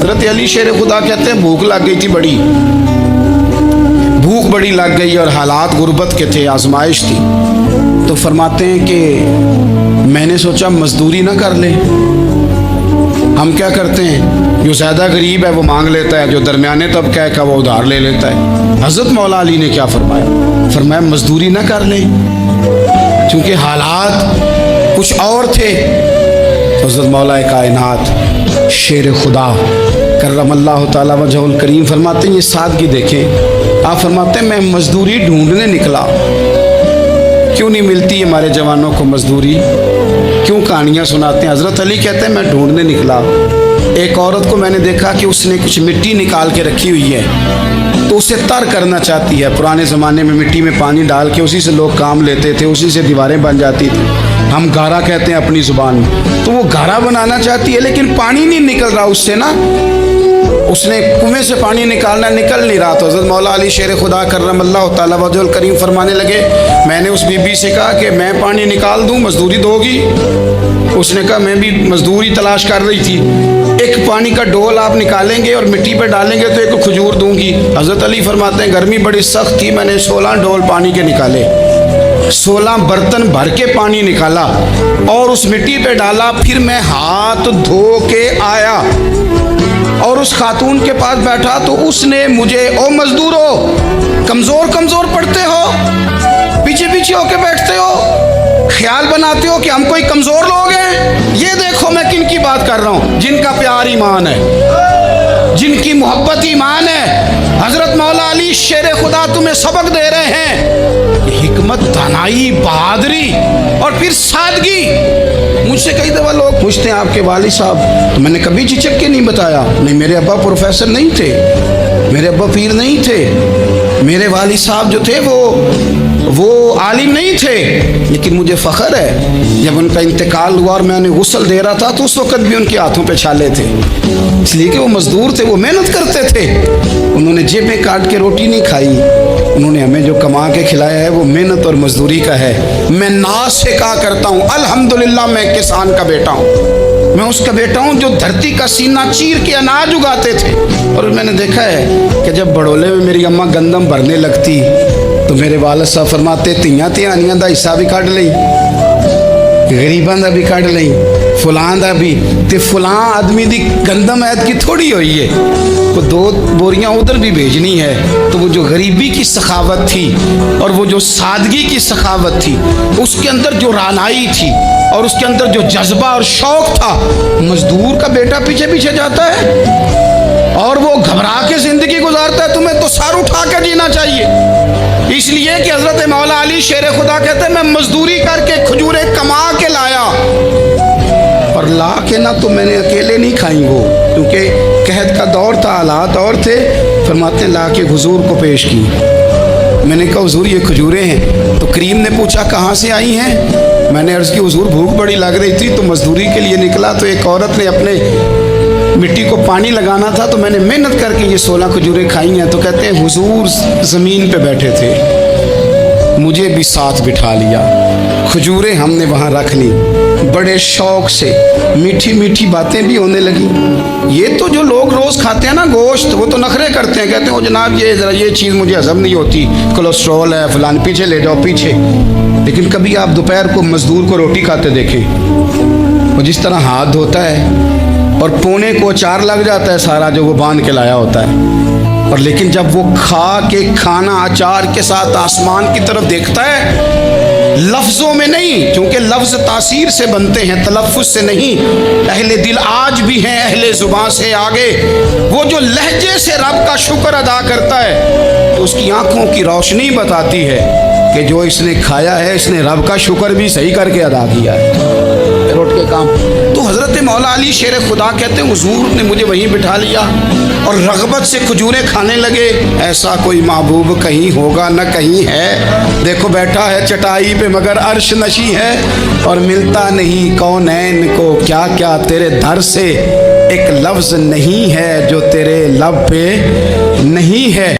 हज़रत अली शेर खुदा कहते हैं भूख लग गई थी बड़ी, भूख बड़ी लग गई और हालात गुर्बत के थे, आजमाइश थी। तो फरमाते हैं कि मैंने सोचा मजदूरी ना कर ले। हम क्या करते हैं, जो ज़्यादा गरीब है वो मांग लेता है, जो दरमियाने तबका है का वो उधार ले लेता है। हज़रत मौला अली ने क्या फरमाया, फरमाया मजदूरी ना कर ले, क्योंकि हालात कुछ और थे। हज़रत मौला कायनात शेर खुदा करमल्लाहु ताला वजहुल करीम फरमाते हैं, ये सादगी देखें। आप फरमाते हैं मैं मजदूरी ढूंढने निकला, क्यों नहीं मिलती हमारे जवानों को मजदूरी, क्यों कहानियाँ सुनाते हैं। हज़रत अली कहते हैं मैं ढूंढने निकला, एक औरत को मैंने देखा कि उसने कुछ मिट्टी निकाल के रखी हुई है, तो उसे तर करना चाहती है। पुराने ज़माने में मिट्टी में पानी डाल के उसी से लोग काम लेते थे, उसी से दीवारें बन जाती थी, हम गारा कहते हैं अपनी ज़ुबान में। तो वो गारा बनाना चाहती है, लेकिन पानी नहीं निकल रहा उससे ना, उसने कुएं से पानी निकालना, निकल नहीं रहा। तो हज़रत मौला अली शेर खुदा करमल्लाहु ताला वजहुल करीम फरमाने लगे, मैंने उस बीबी से कहा कि मैं पानी निकाल दूं, मजदूरी दोगी? उसने कहा मैं भी मजदूरी तलाश कर रही थी, एक पानी का डोल आप निकालेंगे और मिट्टी पे डालेंगे तो एक खजूर दूंगी। हज़रत अली फरमाते हैं गर्मी बड़ी सख्त थी, मैंने 16 डोल पानी के निकाले, 16 बर्तन भर के पानी निकाला और उस मिट्टी पे डाला। फिर मैं हाथ धो के आया और उस खातून के पास बैठा, तो उसने मुझे, ओ मजदूरो कमज़ोर कमज़ोर पड़ते हो, पीछे पीछे होके बैठते हो, ख्याल बनाते हो कि हम कोई कमज़ोर लोग हैं। ये देखो मैं किन की बात कर रहा हूँ, जिनका प्यार ईमान है, जिनकी मोहब्बत ईमान है। हज़रत मौला अली शेर खुदा तुम्हें सबक दे रहे हैं, हिकमत, दानाई, बहादुरी और फिर सादगी। मुझसे कई दफ़ा लोग पूछते हैं आपके वालिद साहब, तो मैंने कभी झिझक के नहीं बताया, नहीं मेरे अब्बा प्रोफेसर नहीं थे, मेरे अब्बा पीर नहीं थे, मेरे वालिद साहब जो थे वो आलिम नहीं थे, लेकिन मुझे फ़ख्र है जब उनका इंतकाल हुआ और मैं उन्हें गुस्ल दे रहा था तो उस वक़्त भी उनके हाथों पे छाले थे, इसलिए कि वो मज़दूर थे, वो मेहनत करते थे, उन्होंने जेबें काट के रोटी नहीं खाई, उन्होंने हमें जो कमा के खिलाया है वो मेहनत और मजदूरी का है। मैं नाज से कहा करता हूँ अल्हम्दुलिल्लाह मैं किसान का बेटा हूँ, मैं उसका बेटा हूँ जो धरती का सीना चीर के अनाज उगाते थे। और मैंने देखा है कि जब बड़ोले में मेरी अम्मा गंदम भरने लगती तो मेरे वालिद साहब फरमाते तियां तिहानियां दा हिस्सा भी कढ़ लई, गरीबां दा भी कढ़ लई, फलां दा भी, ते फलां आदमी दी गंदम ऐत की थोड़ी हुई है, वो 2 बोरियां उधर भी भेजनी है। तो वो जो गरीबी की सखावत थी और वो जो सादगी की सखावत थी, उसके अंदर जो रानाई थी और उसके अंदर जो जज्बा और शौक था, मजदूर का बेटा पीछे पीछे जाता है और वो घबरा के जिंदगी गुजारता है। तुम्हें तो सर उठा के जीना चाहिए, इसलिए कि हज़रत मौला अली शेर खुदा कहते हैं मैं मजदूरी करके खजूरें कमा के लाया, और ला के ना तो मैंने अकेले नहीं खाई वो, क्योंकि कहत का दौर था, हालात और थे। फरमाते ला के हुजूर को पेश की, मैंने कहा हुजूर ये खजूरें हैं। तो करीम ने पूछा कहाँ से आई हैं? मैंने अर्ज़ की हुजूर भूख बड़ी लग रही थी तो मजदूरी के लिए निकला, तो एक औरत ने अपने मिट्टी को पानी लगाना था तो मैंने मेहनत करके ये 16 खजूरें खाई हैं। तो कहते हैं हुजूर ज़मीन पे बैठे थे, मुझे भी साथ बिठा लिया, खजूरें हमने वहाँ रख ली, बड़े शौक से मीठी मीठी बातें भी होने लगी। ये तो जो लोग रोज़ खाते हैं ना गोश्त, वो तो नखरे करते हैं, कहते हैं वो जनाब ये ज़रा ये चीज़ मुझे हज़म नहीं होती, कोलेस्ट्रॉल है फलान, पीछे ले जाओ पीछे। लेकिन कभी आप दोपहर को मज़दूर को रोटी खाते देखें, वो जिस तरह हाथ धोता है और पोने को अचार लग जाता है सारा जो वो बांध के लाया होता है, और लेकिन जब वो खा के खाना अचार के साथ आसमान की तरफ देखता है, लफ्ज़ों में नहीं, क्योंकि लफ्ज़ तासीर से बनते हैं, तलफ़्फ़ुज़ से नहीं। अहले दिल आज भी हैं अहले ज़ुबान से आगे, वो जो लहजे से रब का शुक्र अदा करता है तो उसकी आँखों की रोशनी बताती है कि जो इसने खाया है इसने रब का शुक्र भी सही करके अदा किया है, रोट के काम। तो हज़रत मौला अली शेर खुदा कहते हैं हुजूर ने मुझे वहीं बिठा लिया और रग़बत से खजूरें खाने लगे। ऐसा कोई महबूब कहीं होगा न कहीं है, देखो बैठा है चटाई पे मगर अर्श नशी है, और मिलता नहीं कौनैन को क्या क्या तेरे दर से, एक लफ्ज़ नहीं है जो तेरे लब पे नहीं है।